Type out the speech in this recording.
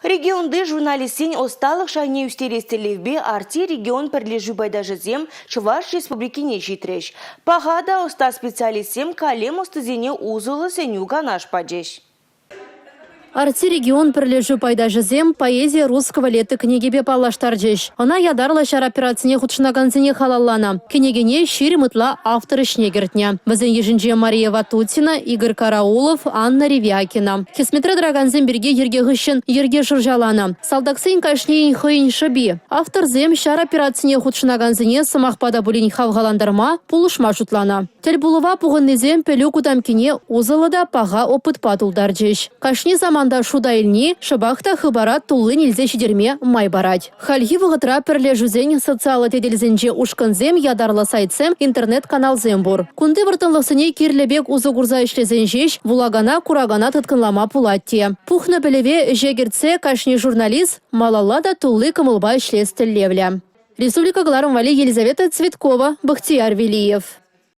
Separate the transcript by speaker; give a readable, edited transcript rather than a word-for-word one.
Speaker 1: Регионды журналистин осталық шайне үстерестелевбе арти регион пірлежу байдажызем Чуваш республикине житреш. Пағада оста специалистем калем остызене узылы сеню ганаш падеш.
Speaker 2: Арти регион пірлежу пайдажызем поэзия русского лета книгебе палаштар жеш. Она ядарла шар операцине худшынаганзине халаллана. Книгене ширимытла автор шнегертня. Бізін ежінже Мария Ватутина, Игорь Караулов, Анна Ревякина. Хесметре драганзем берге ерге гыщен ерге жыржалана. Салдаксен кашнеин хыйн шаби. Автор зем шар операцине худшынаганзине самахпада булин хавгаландарма пулышма жутлана. Тельбулова пуғыннезем пелю кутамкине узылыда паға опыт патулдар жеш. Кашни заманда шуда илни шабахта хыбара тулы нельзе шидерме май барать. Хальги вғытра пірлежузен социалы теделзенже ушканзем ядарлы сайтсем интернет-канал зембур. Кунды выртынлықсыне кирлебек узы гурза ишлезен жеш, вулагана курагана тыткынлама пулатте. Пухна белеве жегерце кашни журналист малалада тулы кымылба ишлез тіллевля. Республика Гларым Вали Елизавета Цветкова, Бахтияр Велиев.